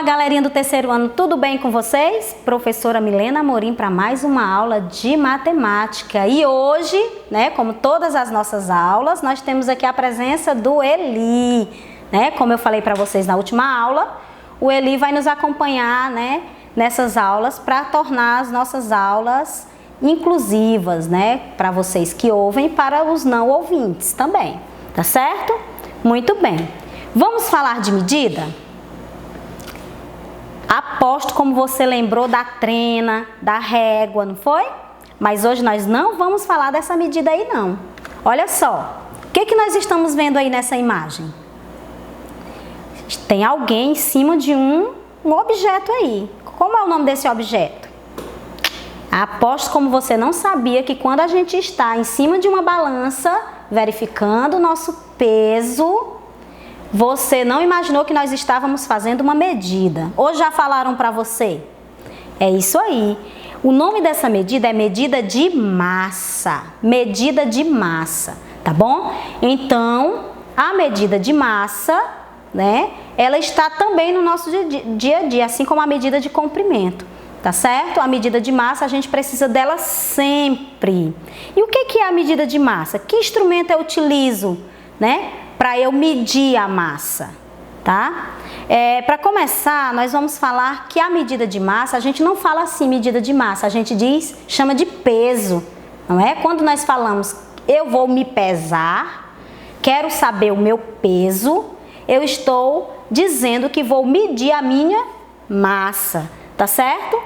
galerinha do terceiro ano, tudo bem com vocês? Professora Milena Amorim para mais uma aula de matemática. E hoje, né, como todas as nossas aulas, nós temos aqui a presença do Eli, né? Como eu falei para vocês na última aula, o Eli vai nos acompanhar, né, nessas aulas para tornar as nossas aulas inclusivas, né, para vocês que ouvem e para os não ouvintes também, tá certo? Muito bem. Vamos falar de medida? Aposto como você lembrou da trena, da régua, não foi? Mas hoje nós não vamos falar dessa medida aí não. Olha só, o que nós estamos vendo aí nessa imagem? Tem alguém em cima de um objeto aí. Como é o nome desse objeto? Aposto como você não sabia que quando a gente está em cima de uma balança, verificando o nosso peso, você não imaginou que nós estávamos fazendo uma medida. Ou já falaram para você? É isso aí. O nome dessa medida é medida de massa. Medida de massa, tá bom? Então, a medida de massa, né? Ela está também no nosso dia a dia, assim como a medida de comprimento, tá certo? A medida de massa, a gente precisa dela sempre. E o que é a medida de massa? Que instrumento eu utilizo, né, para eu medir a massa, tá? Para começar, nós vamos falar que a medida de massa, a gente não fala assim medida de massa, a gente chama de peso, não é? Quando nós falamos, eu vou me pesar, quero saber o meu peso, eu estou dizendo que vou medir a minha massa, tá certo?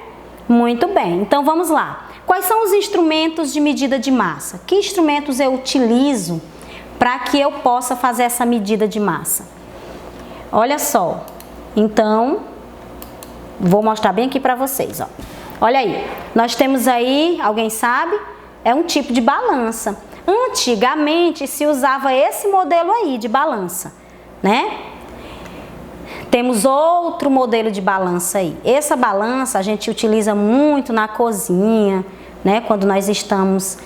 Muito bem, então vamos lá. Quais são os instrumentos de medida de massa? Que instrumentos eu utilizo para que eu possa fazer essa medida de massa? Olha só, então, vou mostrar bem aqui para vocês, ó. Olha aí, nós temos aí, alguém sabe? É um tipo de balança. Antigamente se usava esse modelo aí de balança, né? Temos outro modelo de balança aí. Essa balança a gente utiliza muito na cozinha, né? Quando nós estamos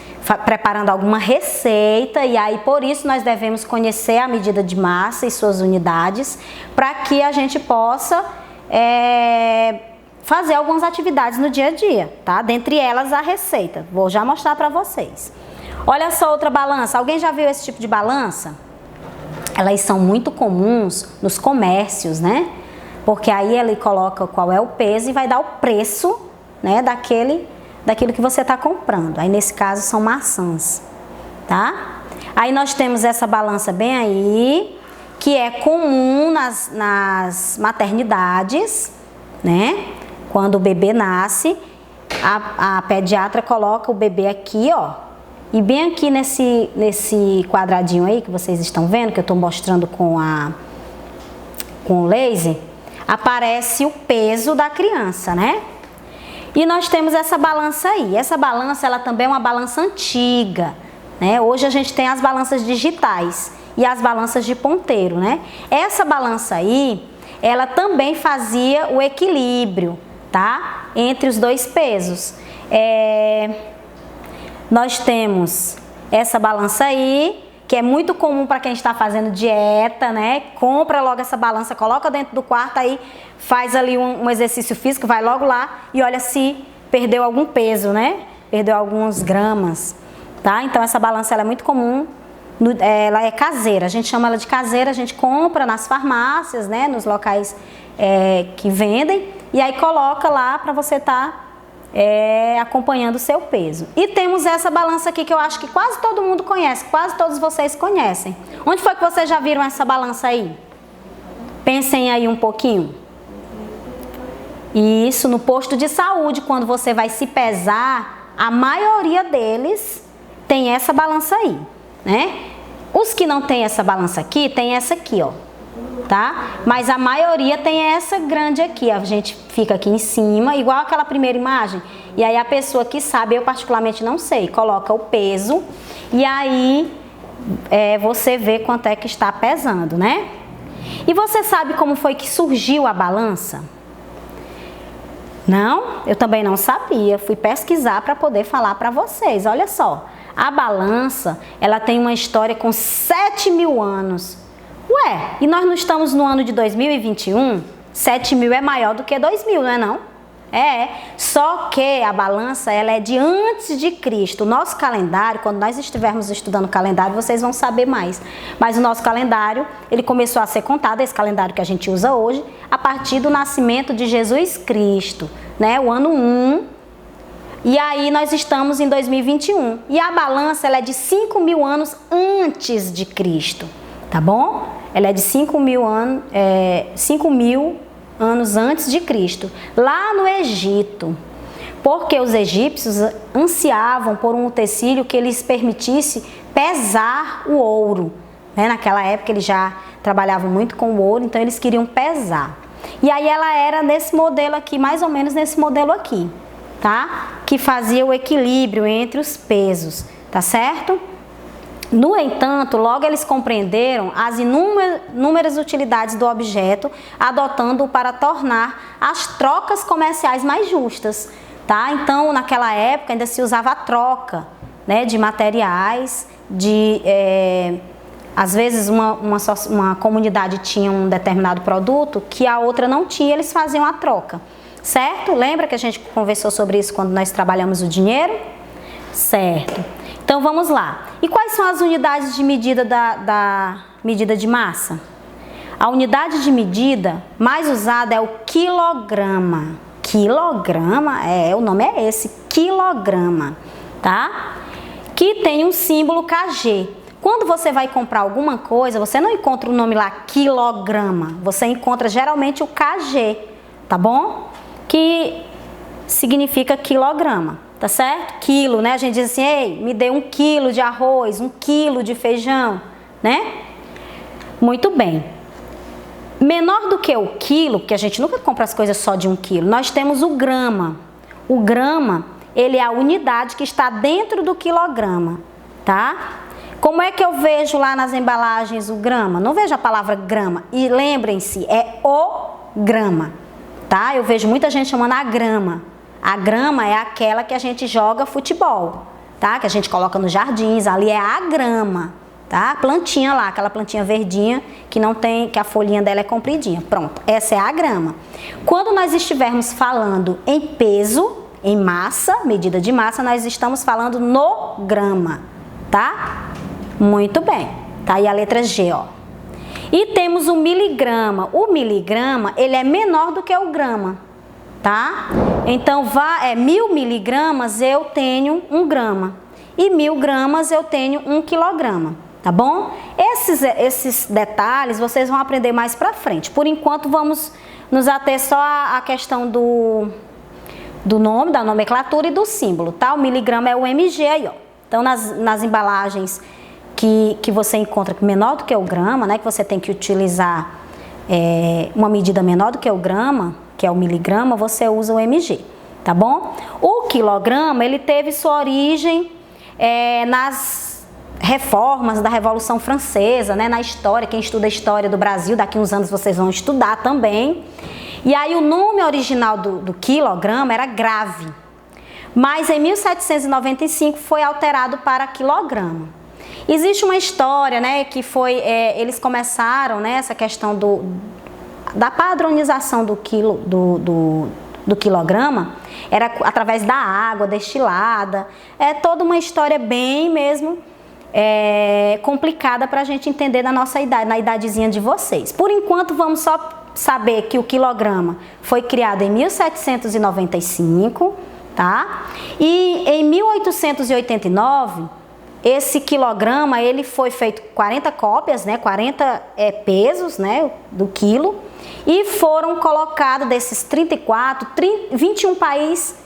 preparando alguma receita, e aí por isso nós devemos conhecer a medida de massa e suas unidades, para que a gente possa fazer algumas atividades no dia a dia, tá? Dentre elas a receita. Vou já mostrar para vocês. Olha só outra balança. Alguém já viu esse tipo de balança? Elas são muito comuns nos comércios, né? Porque aí ele coloca qual é o peso e vai dar o preço, né, daquilo que você está comprando. Aí nesse caso são maçãs, tá? Aí nós temos essa balança bem aí, que é comum nas maternidades, né? Quando o bebê nasce, a pediatra coloca o bebê aqui, ó. E bem aqui nesse quadradinho aí que vocês estão vendo, que eu estou mostrando com o laser, aparece o peso da criança, né? E nós temos essa balança aí. Essa balança, ela também é uma balança antiga, né? Hoje a gente tem as balanças digitais e as balanças de ponteiro, né? Essa balança aí, ela também fazia o equilíbrio, tá? Entre os dois pesos. Nós temos essa balança aí, que é muito comum para quem está fazendo dieta, né? Compra logo essa balança, coloca dentro do quarto, aí faz ali um exercício físico, vai logo lá e olha se perdeu algum peso, né? Perdeu alguns gramas, tá? Então essa balança ela é muito comum, ela é caseira, a gente chama ela de caseira, a gente compra nas farmácias, né? Nos locais que vendem, e aí coloca lá para você estar acompanhando o seu peso. E temos essa balança aqui que eu acho que quase todo mundo conhece, quase todos vocês conhecem. Onde foi que vocês já viram essa balança aí? Pensem aí um pouquinho. Isso, no posto de saúde, quando você vai se pesar, a maioria deles tem essa balança aí, né? Os que não tem essa balança aqui, tem essa aqui, ó. Tá? Mas a maioria tem essa grande aqui, a gente fica aqui em cima, igual aquela primeira imagem, e aí a pessoa que sabe, eu particularmente não sei, coloca o peso, e aí você vê quanto é que está pesando, né? E você sabe como foi que surgiu a balança? Não? Eu também não sabia, fui pesquisar para poder falar para vocês, olha só, a balança, ela tem uma história com 7.000 anos, Ué, e nós não estamos no ano de 2021? 7.000 é maior do que 2.000, não é não? Só que a balança, ela é de antes de Cristo. O nosso calendário, quando nós estivermos estudando o calendário, vocês vão saber mais. Mas o nosso calendário, ele começou a ser contado, esse calendário que a gente usa hoje, a partir do nascimento de Jesus Cristo, né? O ano 1. E aí nós estamos em 2021. E a balança, ela é de 5.000 anos antes de Cristo, tá bom? Ela é de 5.000 anos, 5.000 anos antes de Cristo, lá no Egito, porque os egípcios ansiavam por um utensílio que lhes permitisse pesar o ouro, né? Naquela época eles já trabalhavam muito com o ouro, então eles queriam pesar. E aí ela era nesse modelo aqui, mais ou menos nesse modelo aqui, tá? Que fazia o equilíbrio entre os pesos, tá certo? No entanto, logo eles compreenderam as inúmeras utilidades do objeto, adotando-o para tornar as trocas comerciais mais justas, tá? Então, naquela época ainda se usava a troca, né, de materiais, às vezes uma comunidade tinha um determinado produto que a outra não tinha, eles faziam a troca, certo? Lembra que a gente conversou sobre isso quando nós trabalhamos o dinheiro? Certo. Então vamos lá. E quais são as unidades de medida da medida de massa? A unidade de medida mais usada é o quilograma. Quilograma, o nome é esse, quilograma, tá? Que tem um símbolo KG. Quando você vai comprar alguma coisa, você não encontra o nome lá quilograma, você encontra geralmente o KG, tá bom? Que significa quilograma. Tá certo? Quilo, né? A gente diz assim, ei, me dê 1 quilo de arroz, 1 quilo de feijão, né? Muito bem. Menor do que o quilo, porque a gente nunca compra as coisas só de 1 quilo, nós temos o grama. O grama, ele é a unidade que está dentro do quilograma, tá? Como é que eu vejo lá nas embalagens o grama? Não vejo a palavra grama. E lembrem-se, é o grama, tá? Eu vejo muita gente chamando a grama. A grama é aquela que a gente joga futebol, tá? Que a gente coloca nos jardins, ali é a grama, tá? A plantinha lá, aquela plantinha verdinha que não tem, que a folhinha dela é compridinha. Pronto, essa é a grama. Quando nós estivermos falando em peso, em massa, medida de massa, nós estamos falando no grama, tá? Muito bem. Tá aí a letra G, ó. E temos o miligrama. O miligrama, ele é menor do que o grama, tá? Então, 1.000 miligramas eu tenho 1 grama e 1.000 gramas eu tenho 1 quilograma, tá bom? Esses detalhes vocês vão aprender mais pra frente. Por enquanto, vamos nos ater só à questão do nome, da nomenclatura e do símbolo, tá? O miligrama é o mg aí, ó. Então, nas embalagens que você encontra menor do que o grama, né? Que você tem que utilizar uma medida menor do que o grama, que é o miligrama, você usa o mg, tá bom? O quilograma, ele teve sua origem nas reformas da Revolução Francesa, né? Na história, quem estuda a história do Brasil, daqui uns anos vocês vão estudar também. E aí o nome original do quilograma era grave, mas em 1795 foi alterado para quilograma. Existe uma história, né, que foi, eles começaram, né, essa questão da padronização do quilograma, era através da água destilada. É toda uma história bem mesmo complicada para a gente entender na nossa idade, na idadezinha de vocês. Por enquanto, vamos só saber que o quilograma foi criado em 1795, tá? E em 1889, esse quilograma, ele foi feito 40 cópias, né? 40 pesos, né? Do quilo. E foram colocados desses 34, 21 países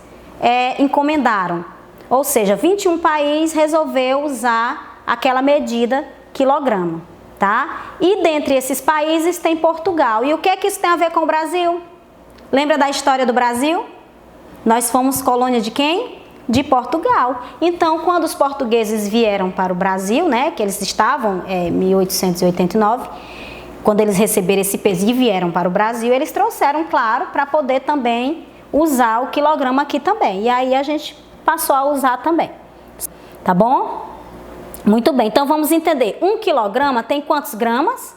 encomendaram. Ou seja, 21 países resolveu usar aquela medida quilograma, tá? E dentre esses países tem Portugal. E o que é que isso tem a ver com o Brasil? Lembra da história do Brasil? Nós fomos colônia de quem? De Portugal. Então, quando os portugueses vieram para o Brasil, né, que eles estavam em 1889, quando eles receberam esse peso e vieram para o Brasil, eles trouxeram, claro, para poder também usar o quilograma aqui também. E aí a gente passou a usar também. Tá bom? Muito bem. Então, vamos entender. 1 quilograma tem quantos gramas?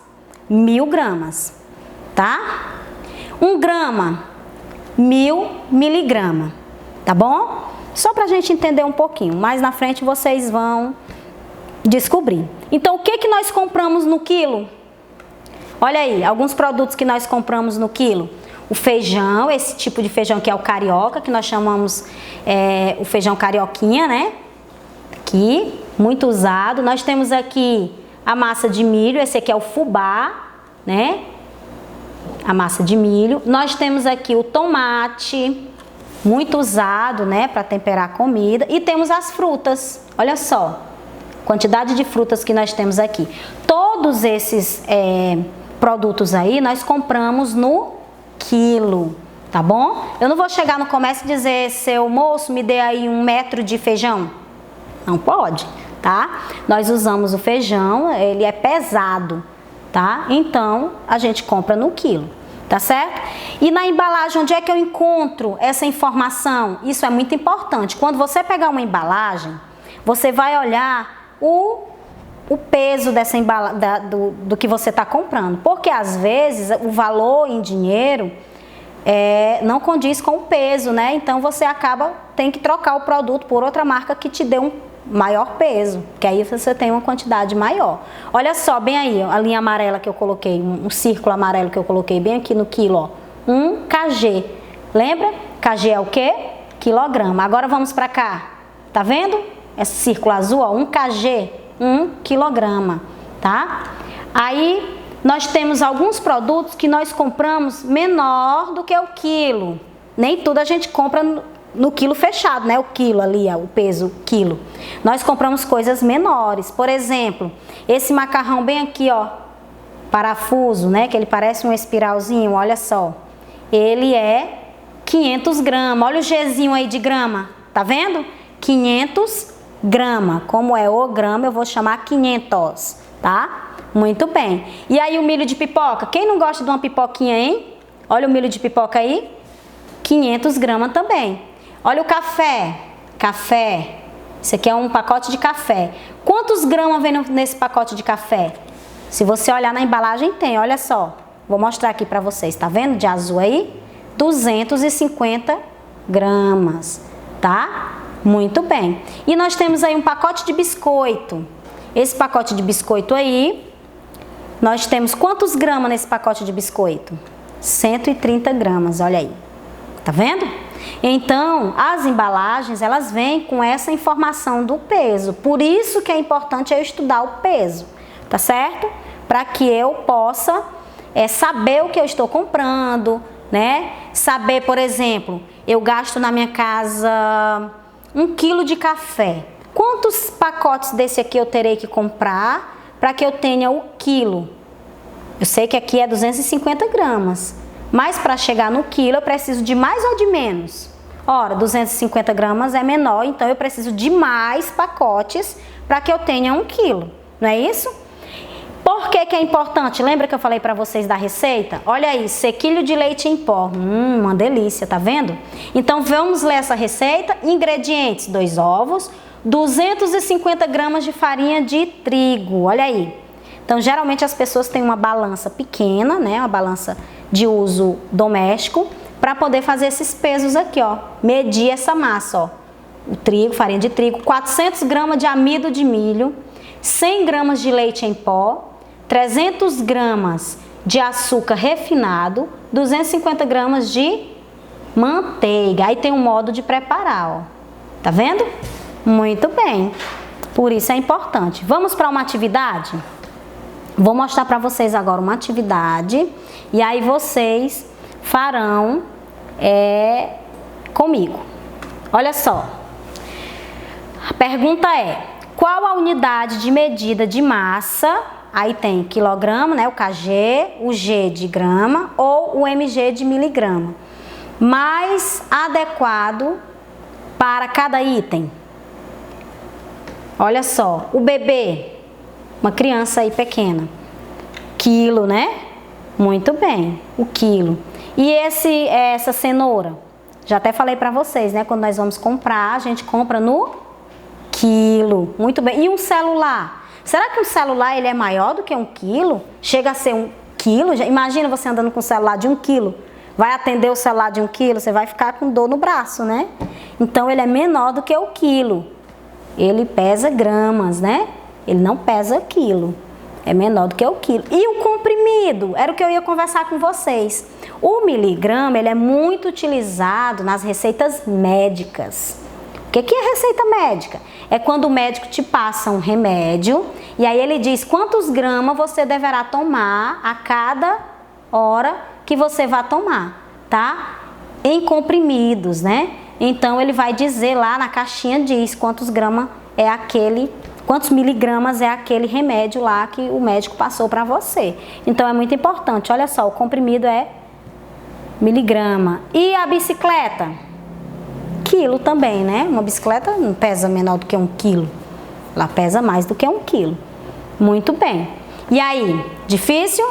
1000 gramas. Tá? 1 grama, 1000 miligramas, tá bom? Só pra gente entender um pouquinho, mais na frente vocês vão descobrir. Então, o que que nós compramos no quilo? Olha aí, alguns produtos que nós compramos no quilo. O feijão, esse tipo de feijão que é o carioca, que nós chamamos o feijão carioquinha, né? Aqui, muito usado. Nós temos aqui a massa de milho, esse aqui é o fubá, né? A massa de milho. Nós temos aqui o tomate, muito usado, né? Para temperar a comida. E temos as frutas, olha só. Quantidade de frutas que nós temos aqui. Todos esses produtos aí nós compramos no quilo, tá bom? Eu não vou chegar no comércio e dizer, seu moço, me dê aí 1 metro de feijão. Não pode, tá? Nós usamos o feijão, ele é pesado, tá? Então, a gente compra no quilo, tá certo? E na embalagem, onde é que eu encontro essa informação? Isso é muito importante. Quando você pegar uma embalagem, você vai olhar o peso dessa do que você está comprando, porque às vezes o valor em dinheiro não condiz com o peso, né? Então você tem que trocar o produto por outra marca que te dê um maior peso, que aí você tem uma quantidade maior. Olha só, bem aí, ó, a linha amarela que eu coloquei, um círculo amarelo que eu coloquei bem aqui no quilo, ó, 1 kg. Lembra? kg é o quê? Quilograma. Agora vamos para cá. Tá vendo? Esse círculo azul, ó, 1 kg. 1 quilograma, tá? Aí nós temos alguns produtos que nós compramos menor do que o quilo. Nem tudo a gente compra no quilo fechado, né? O quilo ali, ó, o peso quilo. Nós compramos coisas menores. Por exemplo, esse macarrão bem aqui, ó, parafuso, né? Que ele parece um espiralzinho, olha só. Ele é 500 gramas. Olha o Gzinho aí de grama, tá vendo? 500 grama, como é o grama, eu vou chamar 500, tá? Muito bem. E aí o milho de pipoca? Quem não gosta de uma pipoquinha, hein? Olha o milho de pipoca aí, 500 gramas também. Olha o café, esse aqui é um pacote de café. Quantos gramas vem nesse pacote de café? Se você olhar na embalagem tem, olha só. Vou mostrar aqui pra vocês, tá vendo de azul aí? 250 gramas, tá? Muito bem. E nós temos aí um pacote de biscoito. Esse pacote de biscoito aí, nós temos quantos gramas nesse pacote de biscoito? 130 gramas, olha aí. Tá vendo? Então, as embalagens, elas vêm com essa informação do peso. Por isso que é importante eu estudar o peso, tá certo? Para que eu possa saber o que eu estou comprando, né? Saber, por exemplo, eu gasto na minha casa 1 quilo de café. Quantos pacotes desse aqui eu terei que comprar para que eu tenha o quilo? Eu sei que aqui é 250 gramas, mas para chegar no quilo eu preciso de mais ou de menos? Ora, 250 gramas é menor, então eu preciso de mais pacotes para que eu tenha 1 quilo, não é isso? Por que que é importante? Lembra que eu falei para vocês da receita? Olha aí, sequilho de leite em pó. Uma delícia, tá vendo? Então vamos ler essa receita. Ingredientes: 2 ovos, 250 gramas de farinha de trigo. Olha aí. Então geralmente as pessoas têm uma balança pequena, né? Uma balança de uso doméstico, para poder fazer esses pesos aqui, ó. Medir essa massa, ó. O trigo, farinha de trigo, 400 gramas de amido de milho, 100 gramas de leite em pó, 300 gramas de açúcar refinado, 250 gramas de manteiga. Aí tem um modo de preparar, ó. Tá vendo? Muito bem. Por isso é importante. Vamos para uma atividade? Vou mostrar para vocês agora uma atividade e aí vocês farão comigo. Olha só. A pergunta é: qual a unidade de medida de massa? Aí tem quilograma, né, o kg, o G de grama ou o mg de miligrama, mais adequado para cada item. Olha só, o bebê, uma criança aí pequena, quilo, né? Muito bem, o quilo. E essa cenoura? Já até falei para vocês, né? Quando nós vamos comprar, a gente compra no quilo. Muito bem. E um celular? Será que um celular ele é maior do que 1 quilo? Chega a ser 1 quilo? Imagina você andando com um celular de 1 quilo. vai atender o celular de 1 quilo, você vai ficar com dor no braço, né? Então, ele é menor do que o quilo. Ele pesa gramas, né? Ele não pesa quilo. É menor do que o quilo. E o comprimido? Era o que eu ia conversar com vocês. O miligrama, ele é muito utilizado nas receitas médicas. O que é receita médica? É quando o médico te passa um remédio e aí ele diz quantos gramas você deverá tomar a cada hora que você vai tomar, tá? Em comprimidos, né? Então ele vai dizer lá na caixinha, diz quantos gramas é aquele, quantos miligramas é aquele remédio lá que o médico passou para você. Então é muito importante. Olha só, o comprimido é miligrama. E a bicicleta? Quilo também, né? Uma bicicleta não pesa menor do que 1 quilo. Ela pesa mais do que 1 quilo. Muito bem. E aí, difícil?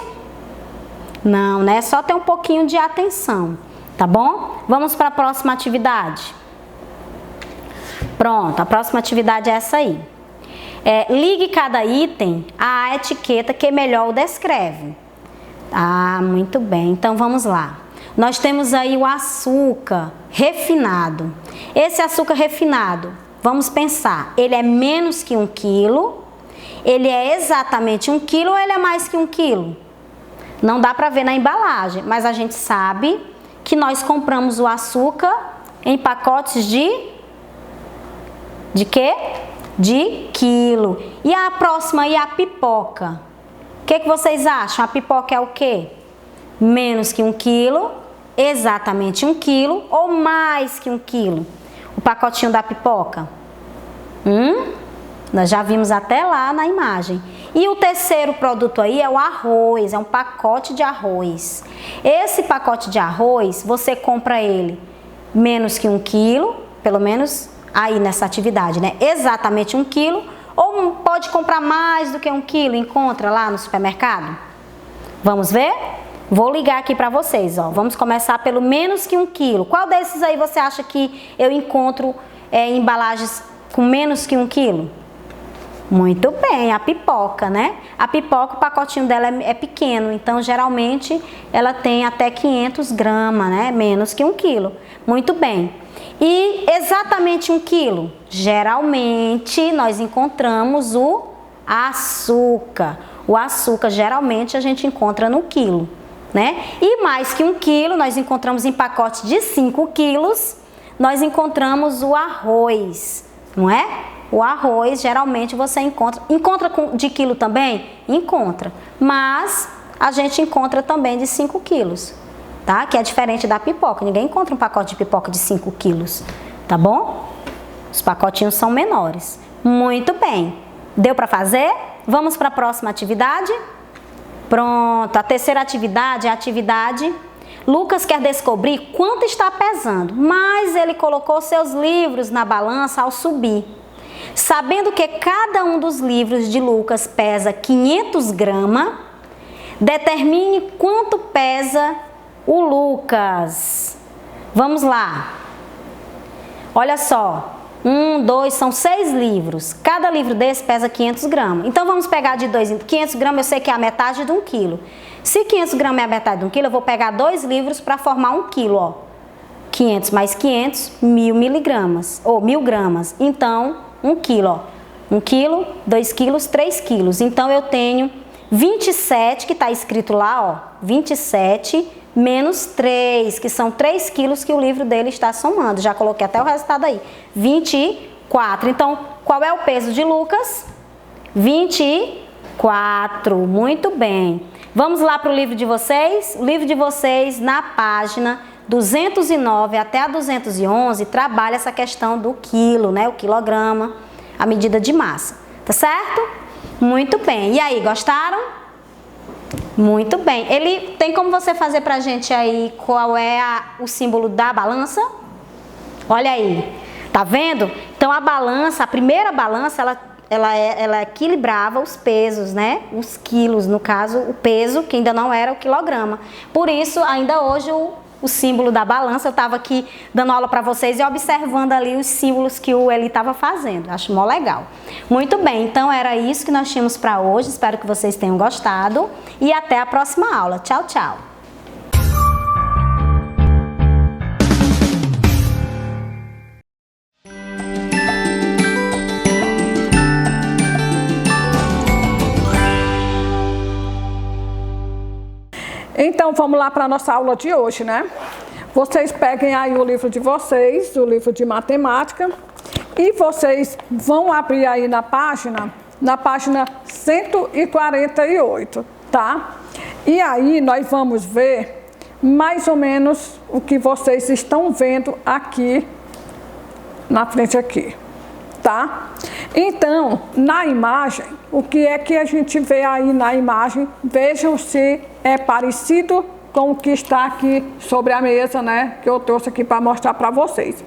Não, né? É só ter um pouquinho de atenção, tá bom? Vamos para a próxima atividade. Pronto, a próxima atividade é essa aí. Ligue cada item à etiqueta que melhor o descreve. Ah, muito bem. Então vamos lá. Nós temos aí o açúcar refinado. Esse açúcar refinado, vamos pensar, ele é menos que 1 quilo, ele é exatamente 1 quilo ou ele é mais que 1 quilo? Não dá para ver na embalagem, mas a gente sabe que nós compramos o açúcar em pacotes de quê? De quilo. E a próxima aí, a pipoca. O que vocês acham? A pipoca é o quê? Menos que 1 quilo, exatamente 1 quilo ou mais que 1 quilo? O pacotinho da pipoca? Nós já vimos até lá na imagem. E o terceiro produto aí é o arroz, é um pacote de arroz. Esse pacote de arroz, você compra ele menos que 1 quilo, pelo menos aí nessa atividade, né? Exatamente 1 quilo, ou pode comprar mais do que 1 quilo, encontra lá no supermercado? Vamos ver? Vou ligar aqui para vocês, ó. Vamos começar pelo menos que 1 quilo. Qual desses aí você acha que eu encontro embalagens com menos que 1 quilo? Muito bem, a pipoca, né? A pipoca, o pacotinho dela é pequeno, então geralmente ela tem até 500 gramas, né? Menos que 1 quilo. Muito bem. E exatamente 1 quilo? Geralmente nós encontramos o açúcar. O açúcar geralmente a gente encontra no quilo, né? E mais que 1 quilo, nós encontramos em pacote de 5 quilos, nós encontramos o arroz, não é? O arroz, geralmente você encontra de quilo também? Encontra, mas a gente encontra também de 5 quilos, tá? Que é diferente da pipoca, ninguém encontra um pacote de pipoca de 5 quilos, tá bom? Os pacotinhos são menores. Muito bem, deu para fazer? Vamos para a próxima atividade? Pronto, a terceira atividade é a atividade... Lucas quer descobrir quanto está pesando, mas ele colocou seus livros na balança ao subir. Sabendo que cada um dos livros de Lucas pesa 500 gramas, determine quanto pesa o Lucas. Vamos lá. Olha só. 1, 2, são 6 livros. Cada livro desse pesa 500 gramas. Então, vamos pegar de 2 em 500 gramas, eu sei que é a metade de 1 quilo. Se 500 gramas é a metade de 1 quilo, eu vou pegar 2 livros para formar 1 quilo, ó. 500 mais 500, 1000 miligramas, ou 1000 gramas. Então, 1 quilo, ó. 1 quilo, 2 quilos, 3 quilos. Então, eu tenho 27, que está escrito lá, ó. 27 menos 3, que são 3 quilos que o livro dele está somando. Já coloquei até o resultado aí. 24. Então, qual é o peso de Lucas? 24. Muito bem. Vamos lá para o livro de vocês? O livro de vocês, na página 209 até a 211, trabalha essa questão do quilo, né? O quilograma, a medida de massa. Tá certo? Muito bem. E aí, gostaram? Muito bem. Ele tem como você fazer pra gente aí qual é o símbolo da balança? Olha aí. Tá vendo? Então a balança, a primeira balança, ela equilibrava os pesos, né? Os quilos, no caso, o peso, que ainda não era o quilograma. Por isso, ainda hoje o símbolo da balança, eu estava aqui dando aula para vocês e observando ali os símbolos que o Eli estava fazendo. Acho mó legal. Muito bem, então era isso que nós tínhamos para hoje. Espero que vocês tenham gostado e até a próxima aula. Tchau, tchau! Então, vamos lá para a nossa aula de hoje, né? Vocês peguem aí o livro de vocês, o livro de matemática, e vocês vão abrir aí na página 148, tá? E aí nós vamos ver mais ou menos o que vocês estão vendo aqui na frente aqui, tá? Então, na imagem, o que é que a gente vê aí na imagem? Vejam se é parecido com o que está aqui sobre a mesa, né? Que eu trouxe aqui para mostrar para vocês.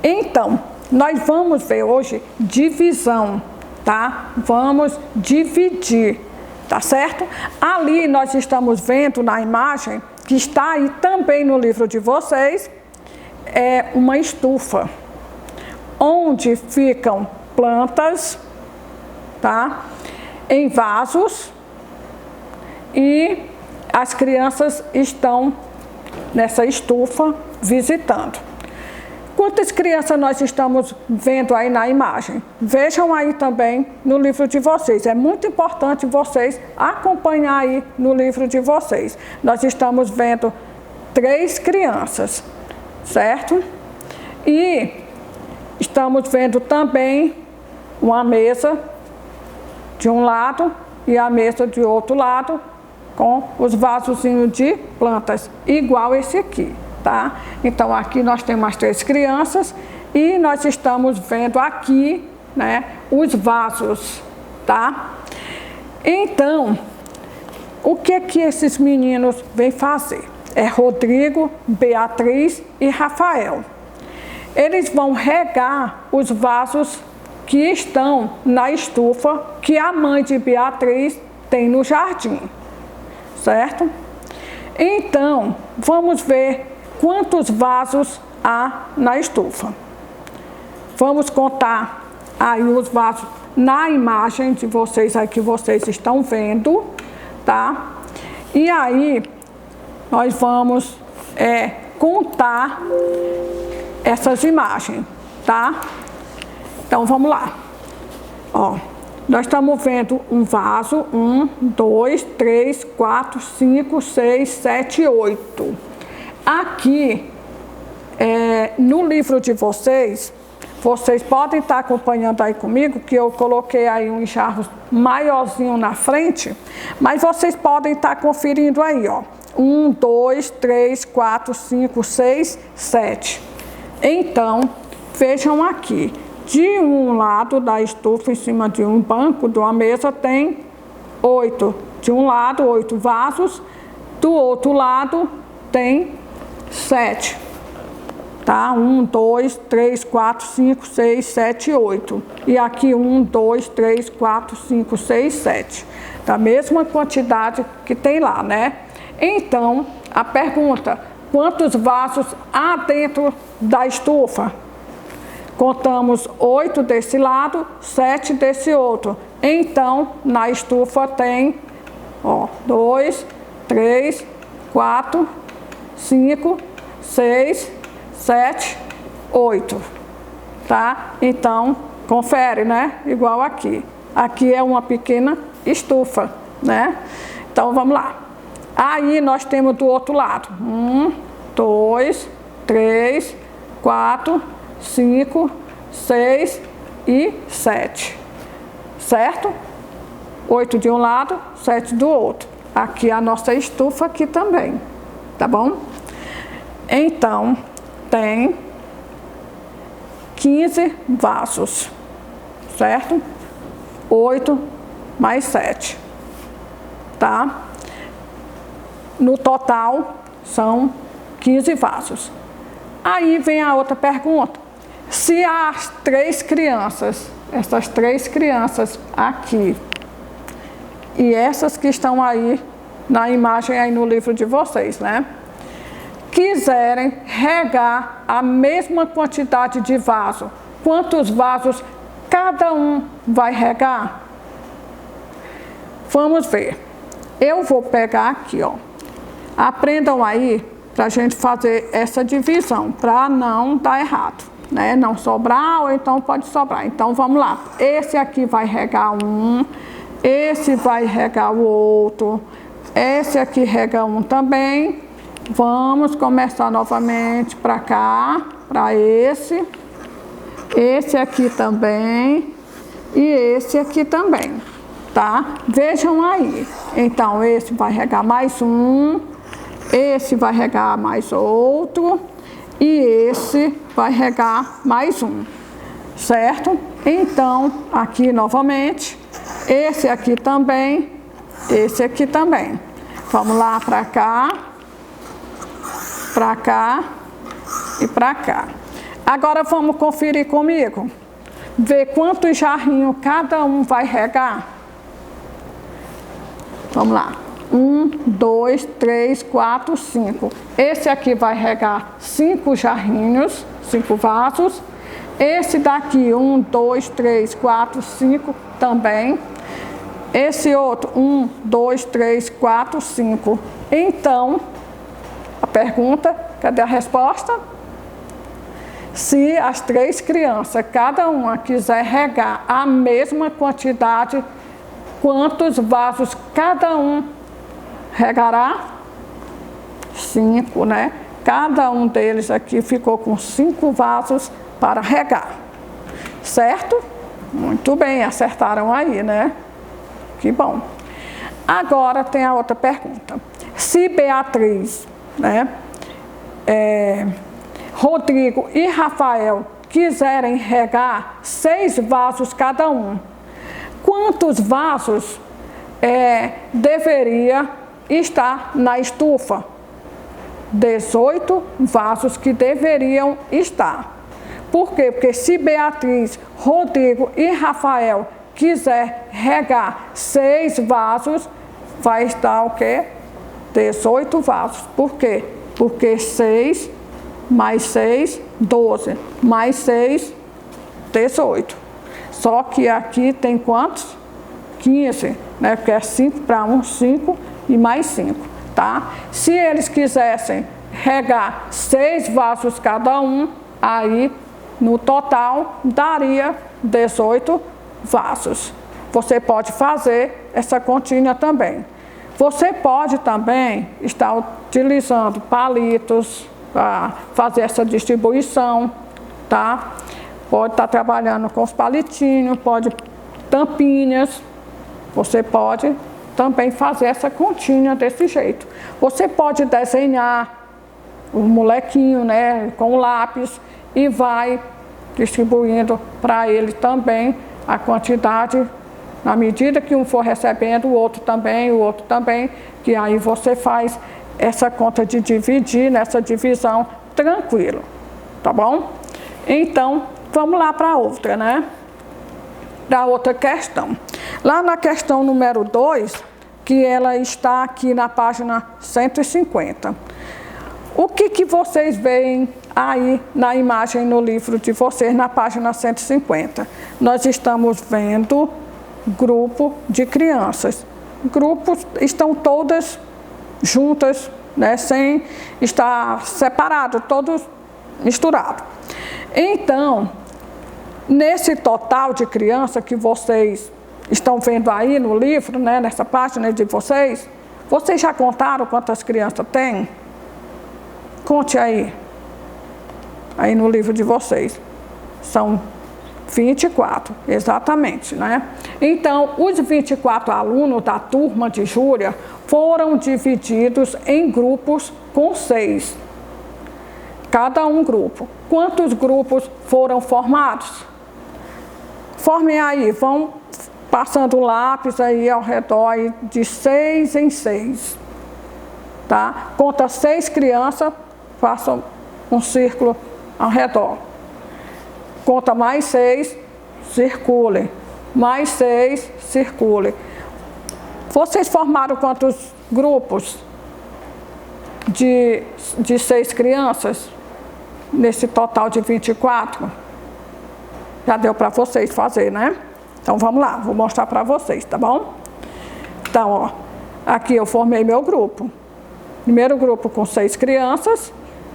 Então, nós vamos ver hoje divisão, tá? Vamos dividir, tá certo? Ali nós estamos vendo na imagem, que está aí também no livro de vocês, é uma estufa, onde ficam plantas, tá? Em vasos, e as crianças estão nessa estufa visitando. Quantas crianças nós estamos vendo aí na imagem? Vejam aí também no livro de vocês. É muito importante vocês acompanhar aí no livro de vocês. Nós estamos vendo 3 crianças, certo? E estamos vendo também uma mesa de um lado e a mesa de outro lado, com os vasozinhos de plantas, igual esse aqui. Tá? Então, aqui nós temos as 3 crianças e nós estamos vendo aqui, né, os vasos, tá? Então, o que esses meninos vêm fazer? É Rodrigo, Beatriz e Rafael. Eles vão regar os vasos que estão na estufa que a mãe de Beatriz tem no jardim, certo? Então, vamos ver quantos vasos há na estufa. Vamos contar aí os vasos na imagem de vocês aí que vocês estão vendo, tá? E aí nós vamos contar essas imagens, tá? Então vamos lá. Ó, nós estamos vendo um vaso, 1, 2, 3, 4, 5, 6, 7, 8. Aqui, no livro de vocês, vocês podem estar acompanhando aí comigo, que eu coloquei aí um jarro maiorzinho na frente, mas vocês podem estar conferindo aí, ó. 1, 2, 3, 4, 5, 6, 7. Então, vejam aqui, de um lado da estufa, em cima de um banco, de uma mesa, tem 8. De um lado, 8 vasos, do outro lado tem 7, tá? 1, 2, 3, 4, 5, 6, 7, 8. E aqui 1, 2, 3, 4, 5, 6, 7. Da mesma quantidade que tem lá, né? Então, a pergunta: quantos vasos há dentro da estufa? Contamos 8 desse lado, 7 desse outro. Então, na estufa tem, ó, 2, 3, 4, 5, 6, 7, 8, tá? Então, confere, né? Igual aqui. Aqui é uma pequena estufa, né? Então, vamos lá. Aí, nós temos do outro lado. 1, 2, 3, 4, 5, 6 e 7. Certo? 8 de um lado, 7 do outro. Aqui a nossa estufa aqui também. Tá bom? Então, tem 15 vasos, certo? 8 mais 7, tá? No total, são 15 vasos. Aí vem a outra pergunta. Se as 3 crianças, essas 3 crianças aqui, e essas que estão aí na imagem aí no livro de vocês, né? Quiserem regar a mesma quantidade de vaso, quantos vasos cada um vai regar? Vamos ver. Eu vou pegar aqui, ó. Aprendam aí para a gente fazer essa divisão, para não dar errado, né? Não sobrar ou então pode sobrar. Então vamos lá. Esse aqui vai regar um, esse vai regar o outro. Esse aqui rega 1 também. Vamos começar novamente para cá, para esse. Esse aqui também. E esse aqui também, tá? Vejam aí. Então, esse vai regar mais um. Esse vai regar mais outro. E esse vai regar mais um. Certo? Então, aqui novamente. Esse aqui também. Esse aqui também. Vamos lá para cá e para cá. Agora vamos conferir comigo. Ver quantos jarrinhos cada um vai regar. Vamos lá. 1, 2, 3, 4, 5. Esse aqui vai regar 5 jarrinhos, 5 vasos. Esse daqui, 1, 2, 3, 4, 5 também. Esse outro, 1, 2, 3, 4, 5. Então, a pergunta, cadê a resposta? Se as 3 crianças, cada uma quiser regar a mesma quantidade, quantos vasos cada um regará? 5, né? Cada um deles aqui ficou com 5 vasos para regar. Certo? Muito bem, acertaram aí, né? Que bom. Agora tem a outra pergunta. Se Beatriz, né, Rodrigo e Rafael quiserem regar 6 vasos cada um, quantos vasos deveria estar na estufa? 18 vasos que deveriam estar. Por quê? Porque se Beatriz, Rodrigo e Rafael quiser regar 6 vasos, vai estar o quê? 18 vasos. Por quê? Porque 6 mais 6, 12. Mais 6, 18. Só que aqui tem quantos? 15, né? Porque é 5 para 1, 5 e mais 5, tá? Se eles quisessem regar 6 vasos cada um, aí no total daria 18 vasos. Você pode fazer essa continha também. Você pode também estar utilizando palitos para fazer essa distribuição, tá? Pode estar trabalhando com os palitinhos, pode tampinhas. Você pode também fazer essa continha desse jeito. Você pode desenhar o molequinho, né, com lápis e vai distribuindo para ele também a quantidade, na medida que um for recebendo, o outro também, que aí você faz essa conta de dividir, nessa divisão, tranquilo, tá bom? Então, vamos lá para outra, né? Para outra questão. Lá na questão número 2, que ela está aqui na página 150. O que vocês veem aí na imagem no livro de vocês, na página 150? Nós estamos vendo grupo de crianças. Grupos estão todas juntas, né, sem estar separados, todos misturados. Então, nesse total de crianças que vocês estão vendo aí no livro, né, nessa página de vocês, vocês já contaram quantas crianças tem? Conte aí no livro de vocês. São 24, exatamente, né? Então, os 24 alunos da turma de Júlia foram divididos em grupos com 6. Cada um grupo. Quantos grupos foram formados? Formem aí, vão passando o lápis aí ao redor aí de 6 em 6. Tá? Conta 6 crianças, façam um círculo ao redor. Conta mais 6, circule. Mais 6, circule. Vocês formaram quantos grupos de 6 crianças? Nesse total de 24? Já deu para vocês fazer, né? Então vamos lá, vou mostrar para vocês, tá bom? Então, ó, aqui eu formei meu grupo. Primeiro grupo com 6 crianças,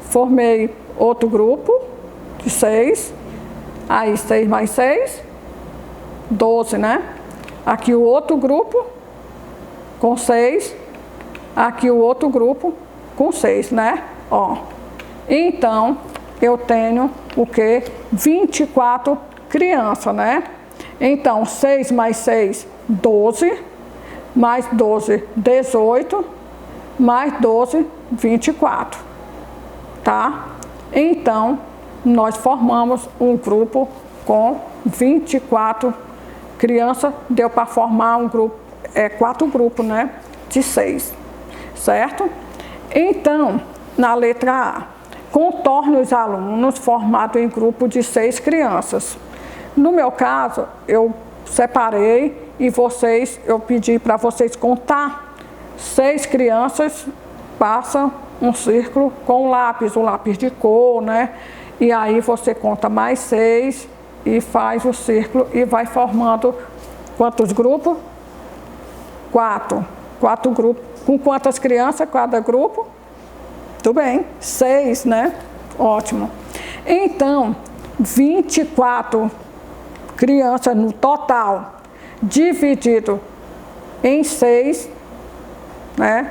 formei outro grupo de 6, aí 6 mais 6, 12, né? Aqui o outro grupo com 6, aqui o outro grupo com 6, né? Ó. Então, eu tenho o quê? 24 crianças, né? Então, 6 mais 6, 12, mais 12, 18, mais 12, 24, tá? Então, nós formamos um grupo com 24 crianças, deu para formar um grupo, 4 grupos, né? De 6, certo? Então, na letra A, contorne os alunos formados em grupo de 6 crianças. No meu caso, eu separei e eu pedi para vocês contar 6 crianças, passa um círculo com o lápis de cor, né? E aí você conta mais 6 e faz o círculo e vai formando quantos grupos? 4. 4 grupos. Com quantas crianças cada grupo? Tudo bem, 6, né? Ótimo. Então, 24 crianças no total, dividido em 6, né?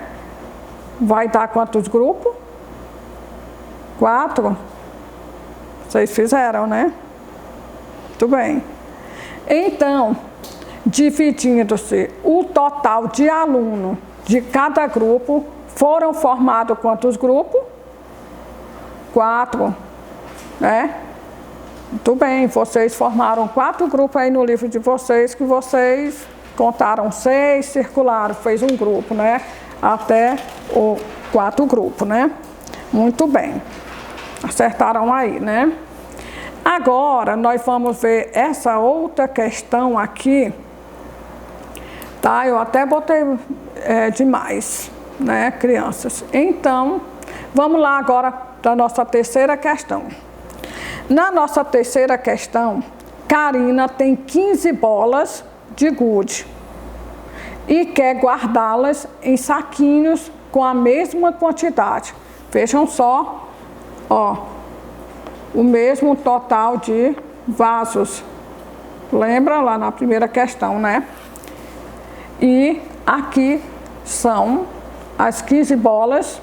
Vai dar quantos grupos? 4. Vocês fizeram, né? Tudo bem. Então, dividindo-se o total de aluno de cada grupo, foram formados quantos grupos? 4, né? Muito bem, vocês formaram 4 grupos aí no livro de vocês, que vocês contaram 6, circularam, fez um grupo, né? Até o 4 grupos, né? Muito bem. Acertaram aí, né? Agora, nós vamos ver essa outra questão aqui, tá? Eu até botei demais, né, crianças? Então, vamos lá agora para a nossa terceira questão. Na nossa terceira questão, Karina tem 15 bolas de gude e quer guardá-las em saquinhos com a mesma quantidade. Vejam só, ó, o mesmo total de vasos. Lembra lá na primeira questão, né? E aqui são as 15 bolas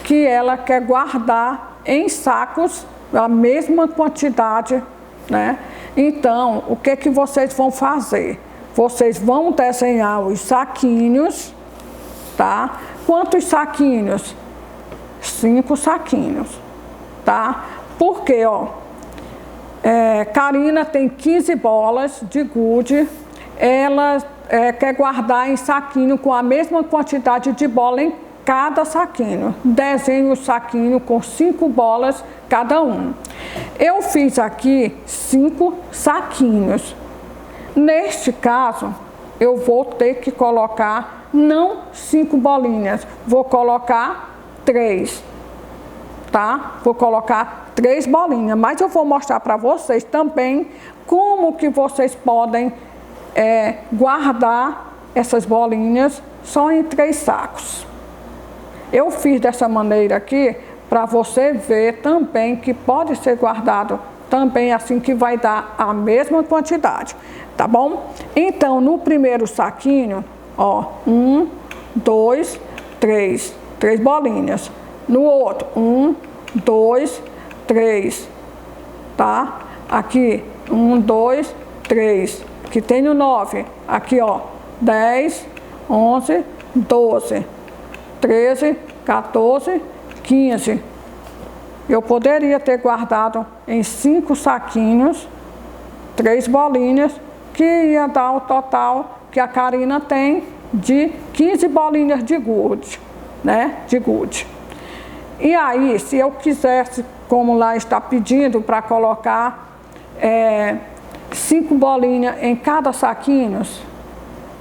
que ela quer guardar em sacos, a mesma quantidade, né? Então, o que que vocês vão fazer? Vocês vão desenhar os saquinhos, tá? Quantos saquinhos? 5 saquinhos, tá? Porque, ó, Karina tem 15 bolas de gude, ela quer guardar em saquinho com a mesma quantidade de bola em cada saquinho. Desenhe o saquinho com 5 bolas cada um. Eu fiz aqui 5 saquinhos. Neste caso, eu vou ter que colocar não 5 bolinhas, vou colocar 3, tá? Vou colocar 3 bolinhas, mas eu vou mostrar para vocês também como que vocês podem guardar essas bolinhas só em 3 sacos. Eu fiz dessa maneira aqui para você ver também que pode ser guardado também assim, que vai dar a mesma quantidade, tá bom? Então, no primeiro saquinho, ó, 1, 2, 3, 3 bolinhas. No outro, 1, 2, 3, tá? Aqui, 1, 2, 3. Aqui tem o 9. Aqui, ó, 10, 11, 12, 13, 14, 15. Eu poderia ter guardado em 5 saquinhos, 3 bolinhas, que ia dar o total que a Karina tem de 15 bolinhas de gude, né? De gude. E aí, se eu quisesse, como lá está pedindo, para colocar 5 bolinhas em cada saquinho,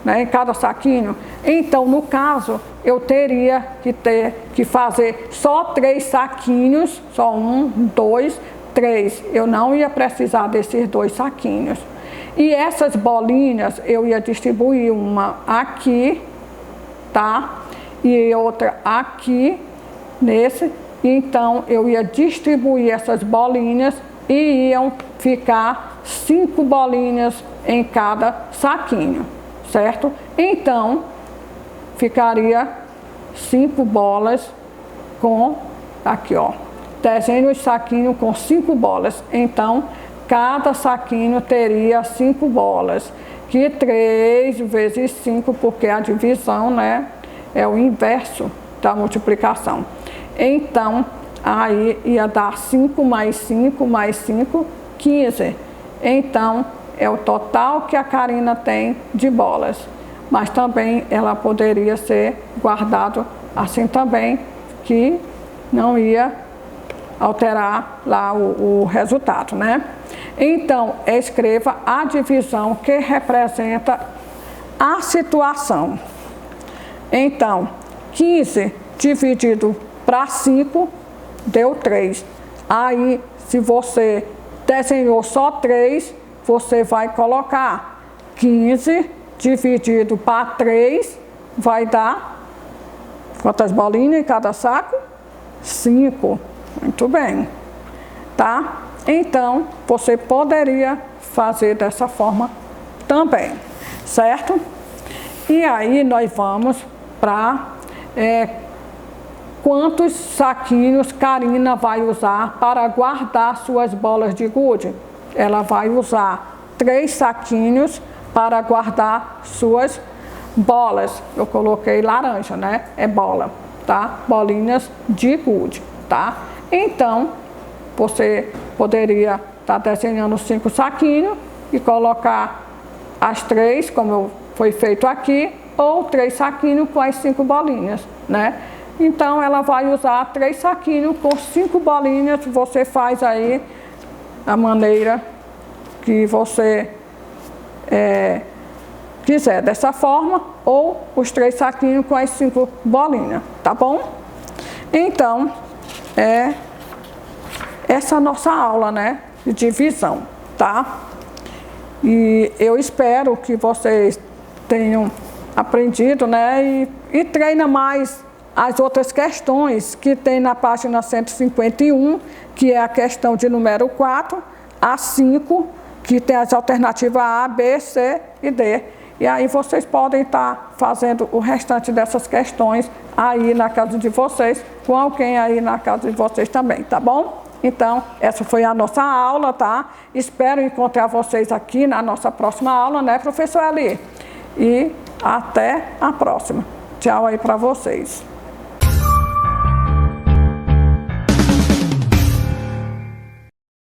né? Em cada saquinho, então, no caso, eu teria que fazer só 3 saquinhos, só 1, 2, 3. Eu não ia precisar desses 2 saquinhos. E essas bolinhas, eu ia distribuir uma aqui, tá? E outra aqui, nesse. Então, eu ia distribuir essas bolinhas e iam ficar 5 bolinhas em cada saquinho, certo? Então, ficaria 5 bolas com, aqui ó, desenhe os saquinhos com 5 bolas. Então, cada saquinho teria 5 bolas, que 3 vezes 5, porque a divisão, né, é o inverso da multiplicação. Então, aí ia dar 5 mais 5 mais 5, 15. Então, é o total que a Karina tem de bolas. Mas também ela poderia ser guardado assim também, que não ia alterar lá o resultado, né? Então, escreva a divisão que representa a situação. Então, 15 dividido para 5 deu 3. Aí, se você desenhou só 3, você vai colocar 15 dividido para 3, vai dar quantas bolinhas em cada saco? 5. Muito bem, tá? Então, você poderia fazer dessa forma também, certo? E aí, nós vamos para quantos saquinhos Karina vai usar para guardar suas bolas de gude? Ela vai usar 3 saquinhos para guardar suas bolas. Eu coloquei laranja, né? É bola, tá? Bolinhas de gude, tá? Então, você poderia estar desenhando 5 saquinhos e colocar as 3, como foi feito aqui, ou 3 saquinhos com as 5 bolinhas, né? Então, ela vai usar 3 saquinhos com 5 bolinhas. Você faz aí a maneira que você quiser, dessa forma, ou os 3 saquinhos com as 5 bolinhas, tá bom? Então, essa nossa aula, né, de divisão, tá? E eu espero que vocês tenham aprendido, né, e treina mais as outras questões que tem na página 151, que é a questão de número 4, a 5, que tem as alternativas A, B, C e D. E aí vocês podem estar fazendo o restante dessas questões aí na casa de vocês, com alguém aí na casa de vocês também, tá bom? Então, essa foi a nossa aula, tá? Espero encontrar vocês aqui na nossa próxima aula, né, professor Eli? E até a próxima. Tchau aí para vocês.